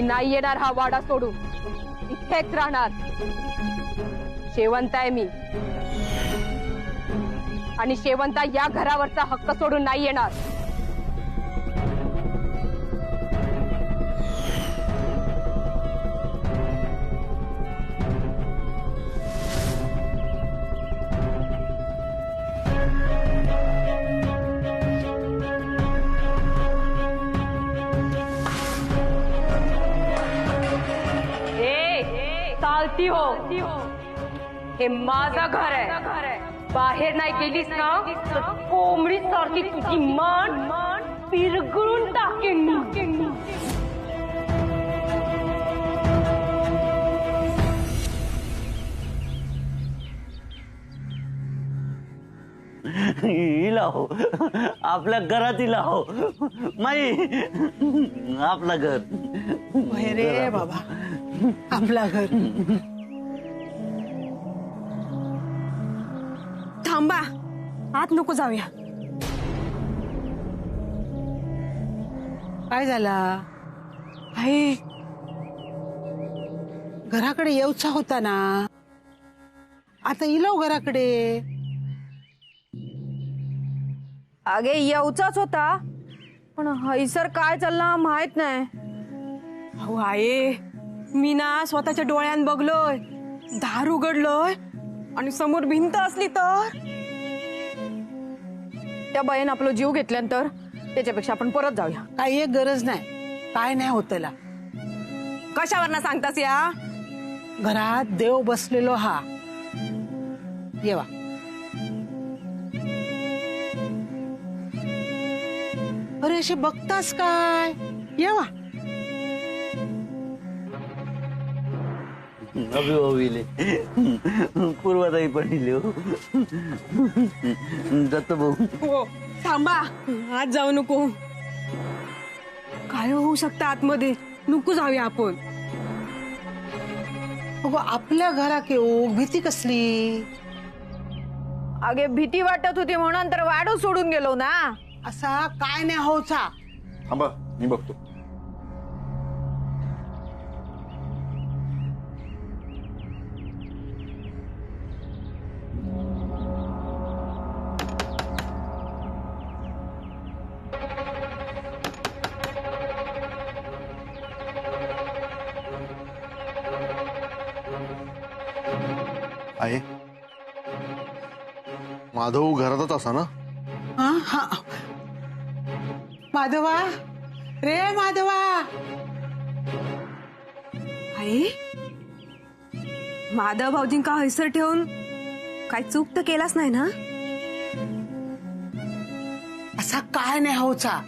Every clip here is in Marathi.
नाही येणार हा वाडा सोडून, इथेच राहणार। शेवंत आहे मी, आणि शेवंता या घरावरचा हक्क सोडून नाही येणार। चालती हो, हे माझं घर आहे। बाहेर नाही गेलीस ना तर कोंबडी सारखी तुझी मान पिरगळून टाकेन मी। हिला हो, आपल्या घरात हिला हो माई, आपला घर। रे बाबा, आपला घर। थांबा, आत नको जाऊया। काय झाला? आई घराकडे येऊचा होता ना, आता इलो घराकडे। अगे येऊचाच होता, पण हैसर काय चालला माहित नाही। अहो आहे, मी ना स्वतःच्या डोळ्यान बघलोय, दार उघडलोय आणि समोर भिंत असली तर त्या बाईन आपला जीव घेतल्यानंतर त्याच्यापेक्षा आपण परत जाऊया। काही एक गरज नाही, काय नाही होत त्याला। कशावर ना सांगतास या? घरात देव बसलेलो हा, येवा। अरे असे बघतास काय, येवा। अभिभावीले पूर्वताई पडली हो। दत्त भाऊ, हो थांबा, आत जाऊ नको। काय होऊ शकतं आतमध्ये, नको जाऊया आपण। अगो आपल्या घरात येऊ भीती कसली? अगे भीती वाटत होती म्हणून तर वाडू सोडून गेलो ना। असा काय नाही होचा। थांबा, मी बघतो। आहे माधव घरातच असा ना? हा हा, माधवा रे माधवा। आई, माधव भाऊजींका हैसर ठेवून काय चूक तर केलाच नाही ना? असा काय नाही होचा।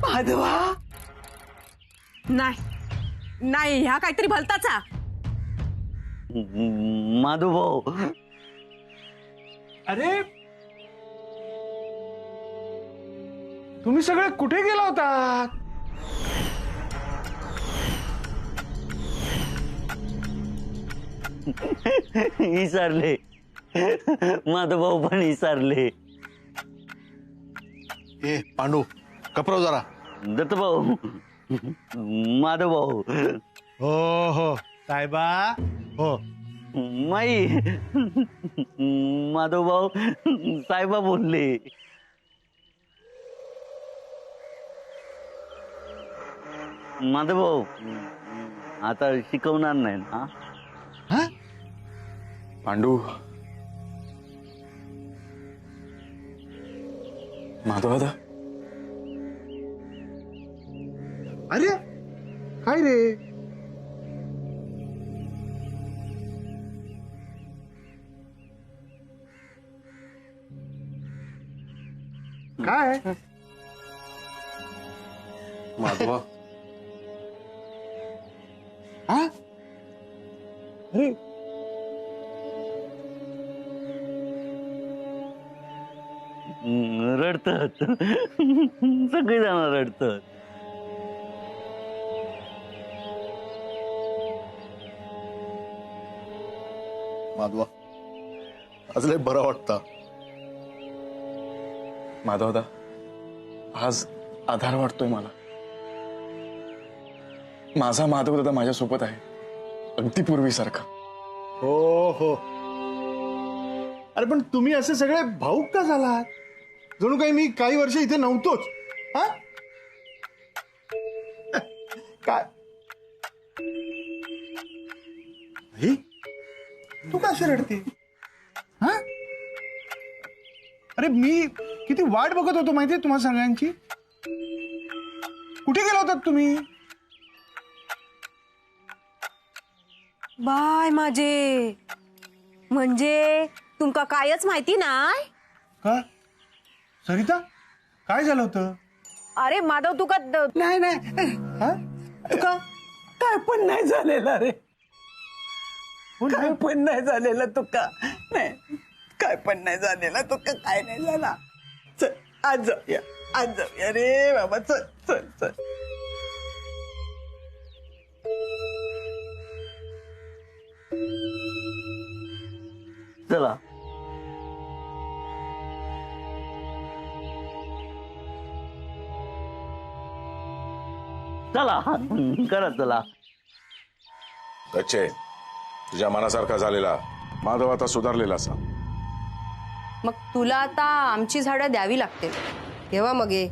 माधवा, नाही नाही, ह्या काहीतरी भलताचा। माधव भाऊ, अरे तुम्ही सगळे कुठे गेला होता? विसरले, माधव भाऊ पण विसरले। ए पांडू, कपराव जरा। दत्त भाऊ, माधव भाऊ, हो हो साहेबा, हो। माई, माधव भाऊ साहेबा बोलले। माधव भाऊ आता शिकवणार नाही ना? हा? पांडू, माधव दादा, अरे काय रे? काय माधवा हा अरे रडतात सगळे जण रडतात. माधवा आज लय बरं वाटतं. माधवदा आज आधार वाटतोय मला. माझा माधव दादा माझ्यासोबत आहे अगदी पूर्वीसारखा. हो हो. अरे पण तुम्ही असे सगळे भाऊक का झालात? जणू काही मी काही वर्ष इथे नव्हतोच. हा काय ही तू का अशी रडते? हा अरे मी किती वाट बघत होतो माहितीये तुम्हा सगळ्यांची. कुठे गेला होतात तुम्ही? बाय माझे म्हणजे तुमका कायच माहिती नाही. का सरिता काय झालं होतं? अरे माधव तुका नाही नाही हा तुका काय पण नाही झालेला रे. काय पण नाही झालेला तुका. नाही काय पण नाही झालेला तुका. काय नाही झाला. चल आज जाऊया रे बाबा. चल चल चल. चला चला करा चला. गच्चे तुझ्या मनासारखा झालेला माधव आता सुधारलेला असा. मग तुला आता आमची झाडं द्यावी लागतील. केव्हा मग ये?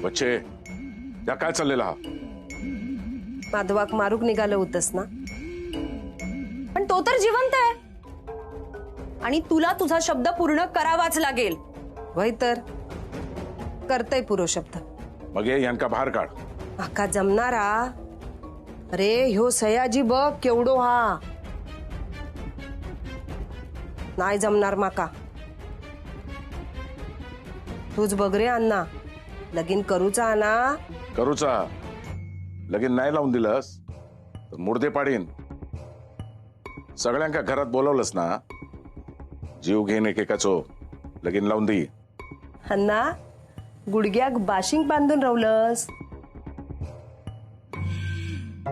बच्चे त्या काय चाललेला हा? माधवाक मारूक निघालं होतस ना. पण तो तर जिवंत आहे आणि तुला तुझा शब्द पूर्ण करावाच लागेल. वय तर करतय पुरो शब्द. मग ये यांका बाहेर काढ. माका जमणारा? अरे ह्यो सयाजी बघ केवढो हा. नाही जमणार माका. तूच बघ रे अण्णा. लगीन करूचा ना. करूचा लगीन नाही लावून दिलंस तर मुर्दे पाडीन. सगळ्यांका घरात बोलवलंस ना. जीव घेईन एकेकाचो लगीन लावून दे. अण्णा गुडघ्याक बाशिंग बांधून रावलंस.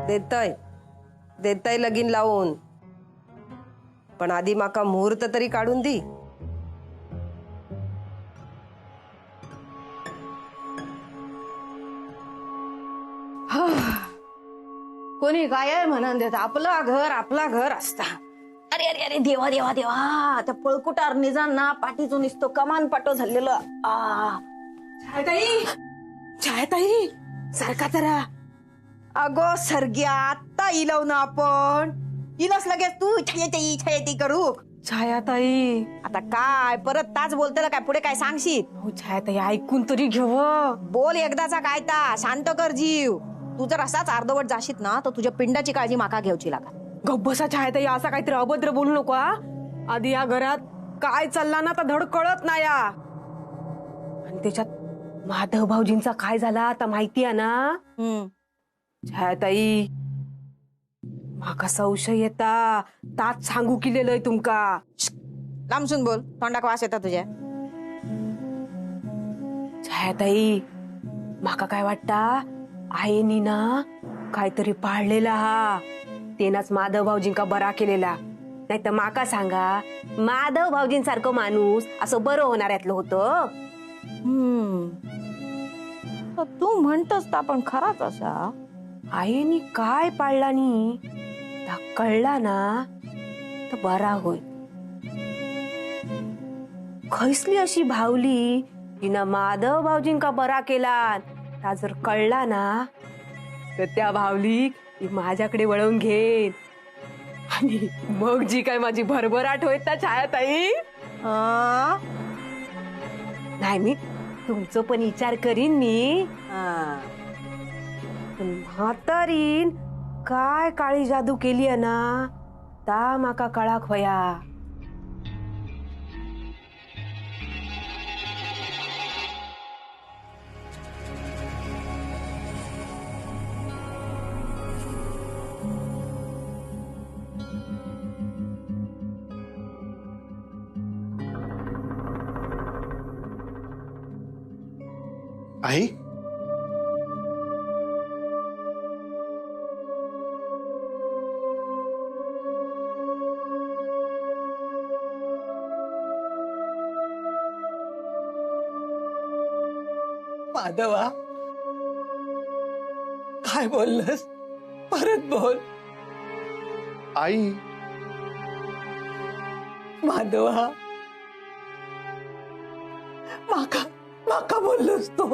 देतय देतय लगीन लावून. पण आधी माका मुहूर्त तरी काढून दी. कोणी काय म्हणून देत आपला घर असता. अरे अरे अरे देवा देवा देवा. त्या पळकुटार निजांना पाठीचो निसतो कमान पाटो झालेलं. छायाताई सारखा जरा. अगो सरग्या आत्ता इलव ना आपण. इलस लगेच तू छायाताई करू. छायाताई आता काय परत ताच बोलतेला काय? पुढे काय सांगशील? हो छायाताई ऐकून तरी घेव. बोल एकदाचा काय ता. शांत कर जीव. तू जर असाच अर्धवट जाशीत ना तर तुझ्या पिंडाची काळजी माका घ्यायची लागत. गब्बसा छायाताई असा काहीतरी अभद्र बोलू नको. आधी या घरात काय चालला ना तर धड कळत नाही. आणि त्याच्यात माधव भाऊजींचा काय झाला आता माहिती आहे ना. छायाताई माका संशय येता. ताच सांगू केलेलंय तुमका. लांबसून बोल. तोंडाक वास येता तुझ्या. छायाताई माका काय वाटता आईनी ना काहीतरी पाळलेला हा. तेनाच माधव भाऊजींका बरा केलेला. नाही तर माका सांगा माधव भाऊजींसारखं माणूस असं बरं होणाऱ्यातलं होतं. तू म्हणतस पण खराच असा. आईनी काय पाळला नी कळला ना तर बरा होईल. खैसली अशी भावली तिनं माधव भाऊजींका बरा केला ता जर कळला ना तर त्या भावली माझ्याकडे वळवून घेईन. आणि मग जी काय माझी भरभराट होईल ना छायाताई. नाही मी तुमचं पण विचार करीन मी. म्हातारीन काय काळी जादू केली आहे ना ता माका कळाक होया. आई, माधवा, काय बोललंस? परत बोल. आई, माधवा, माका माका बोललोस तू.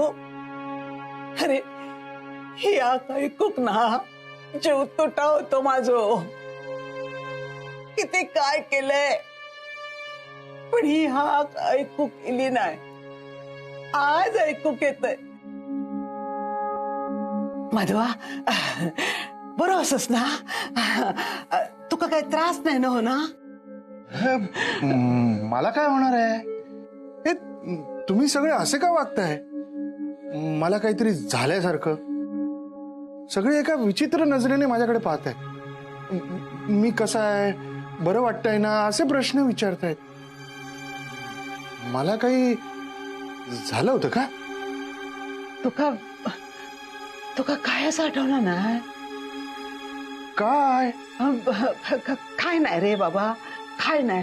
अरे ही ऐकूक ना जीव तुटा होतो माझो. किती काय केलंय पण ही हाक ऐकू केली नाही. आज ऐकूक येतंय. माधवा, बरं असस ना? तुका काही त्रास नाही ना हो ना? मला काय होणार आहे? हे तुम्ही सगळे असे का वागताय? मला काहीतरी झाल्यासारखं. सगळे एका विचित्र नजरेने माझ्याकडे पाहत आहेत. मी कसा आहे, बरं वाटतंय ना, असे प्रश्न विचारतायत. मला काही झालं होतं का? तुका काय असं आठवलं ना? काय? काय नाही रे बाबा, काय नाही.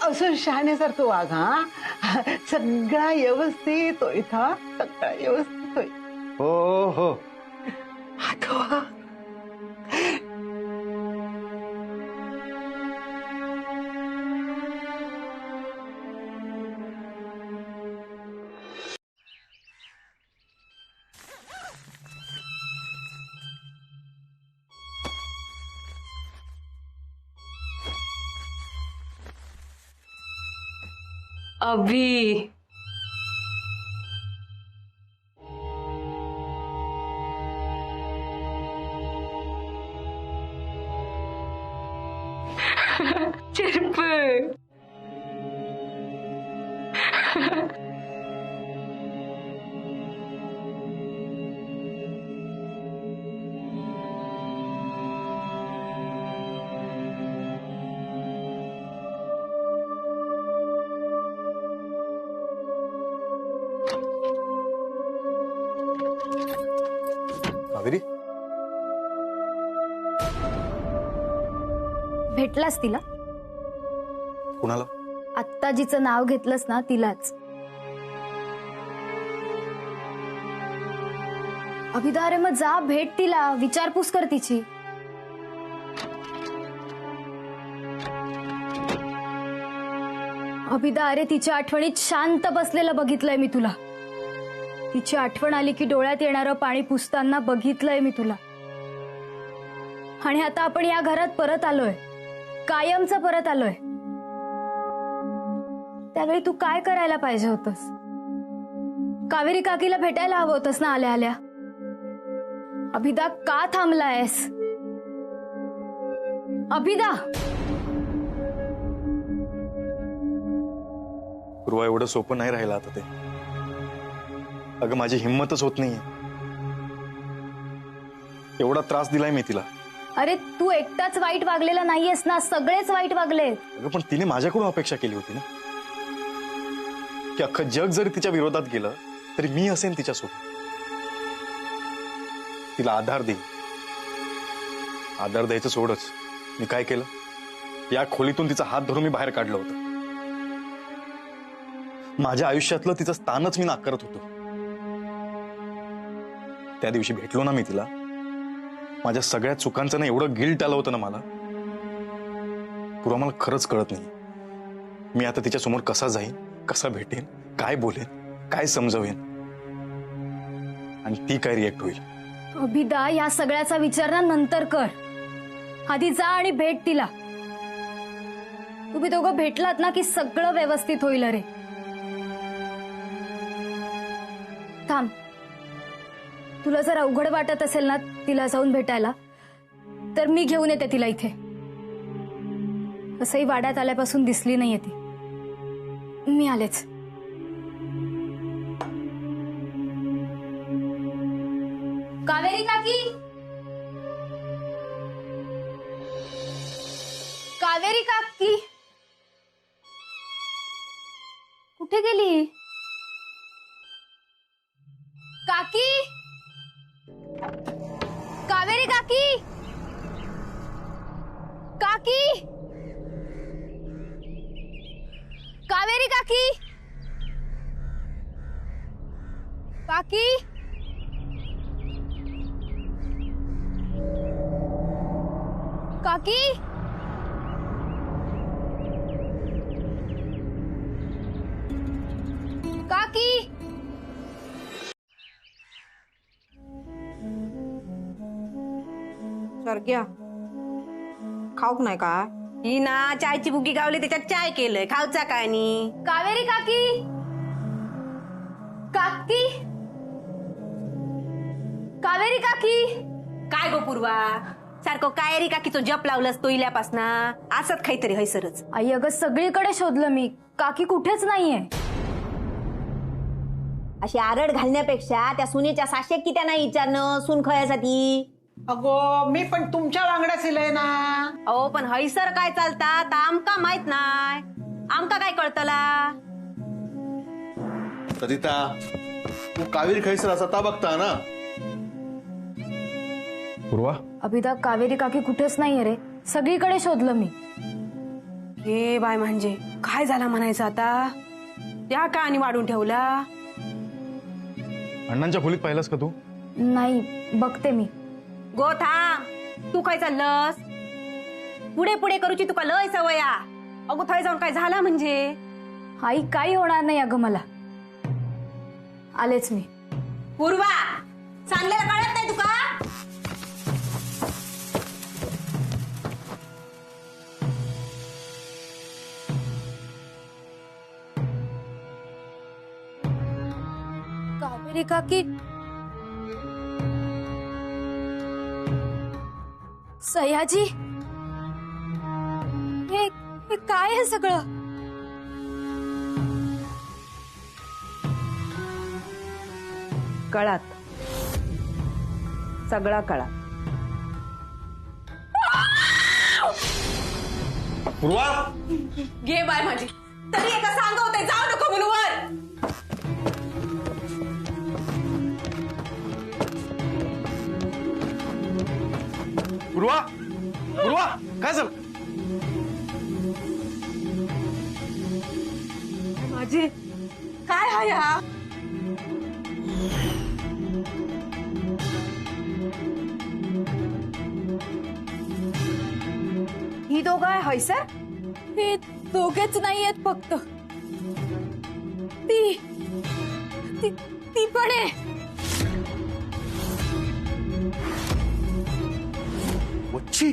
असं शहाण्यासारखं वाग. हा, सगळा व्यवस्थित होईल. हा, सगळा व्यवस्थित होईल. हो हो. आठवा. अभी चिरप कावेरी, भेटलास तिला? कुणाला? आत्ता जिचं नाव घेतलंस ना तिलाच. अभिदा, अरे मग जा भेट तिला, विचारपूस कर तिची. अभिदा, अरे तिच्या आठवणीत शांत बसलेलं बघितलंय मी तुला. तिची आठवण आली की डोळ्यात येणारं पाणी पुसताना बघितलंय मी तुला. आणि आता आपण या घरात परत आलोय, कायमचं परत आलोय. त्यावेळी तू काय करायला पाहिजे होतंस? कावेरी काकीला भेटायला हवं होतंस ना आल्या आल्या. अभिदा, का थांबलायस? अभिदा, पूर्वा, एवढं सोपं नाही राहिलं आता ते. अगं, माझी हिंमतच होत नाहीये. एवढा त्रास दिलाय मी तिला. अरे तू एकटाच वाईट वागलेला नाहीयेस ना, सगळेच वाईट वागले. अगं, पण तिने माझ्याकडून अपेक्षा केली होती ना की अख्खं जग जरी तिच्या विरोधात गेलं तरी मी असेन तिच्यासोबत. तिला आधार देईन. आधार द्यायचं सोडच, मी काय केलं? या खोलीतून तिचा हात धरून मी बाहेर काढलं होतं. माझ्या आयुष्यातलं तिचं स्थानच मी नाकारत होतो. त्या दिवशी भेटलो ना मी तिला, माझ्या सगळ्या चुकांचं ना एवढं गिल्ट आलं होतं ना मला. पुरा मला खरंच कळत नाही मी आता तिच्या समोर कसा जाईन, कसा भेटेन, काय बोलेन, काय समजवेन आणि ती काय रिएक्ट होईल. अभिदा, या सगळ्याचा विचार ना नंतर कर. आधी जा आणि भेट तिला. तुम्ही दोघं भेटलात ना की सगळं व्यवस्थित होईल. अरे थांब, तुला जर अवघड वाटत असेल ना तिला जाऊन भेटायला, तर मी घेऊन येते तिला इथे. असंही वाड्यात आल्यापासून दिसली नाहीये ती. मी आलेच. कावेरी काकी, कावेरी काकी कुठे गेली? काकी, कावेरी काकी, काकी, कावेरी काकी, काकी, काकी, काकी. स्वर्ग्या खाऊक नाही का? ही ना चायची बुगी गावली त्याच्यात चाय केलंय, खाऊचा काय नी. कावेरी काकी, काकी, कावेरी काकी. काय गो पूर्वा, सारखं कायरी काकीचो जप लावलंस तो इल्यापासना, असत काहीतरी हैसरच. आई अगं सगळीकडे शोधलं मी, काकी कुठेच नाहीये. अशी आरड घालण्यापेक्षा त्या सुनेच्या साशेक की त्यांना विचारणं सून खयासाठी. अगो मी पण तुमच्या वांगडाच इलय ना. अहो पण हैसर काय चालतात आमका माहित नाही, आमका काय कळतला. सरिता, तू कावेरी खैसर असा ता बघता ना. पूर्वा, अभिदा कावेरी काकी कुठेच नाहीये रे, सगळीकडे शोधलं मी. हे बाय म्हणजे काय झाला म्हणायचं आता, त्या का आणि वाढून ठेवला. अण्णांच्या खोलीत पाहिलंस का तू? नाही, बघते मी. गो थांब, तू काय चाललंस? पुढे पुढे करूची तुका लय सवया. अगो थंय जाऊन काय झाला म्हणजे? आई काही होणार नाही अगं मला. आलेच मी. पूर्वा, सांगलेलं कळत नाही तुका? कावेरी काकी, सयाजी, हे काय आहे सगळं? कळात, सगळा कळा. पूर्वा, घे बाय माझी, तरी एका सांग होते जाऊ नको म्हणून वर. पूर्वा, पूर्वा, काय झालं? माझी काय हाय हा? ही दोघं आहे हैसर? हे दोघेच नाहीयेत फक्त, ती ती ती पण आहे. वच्छी,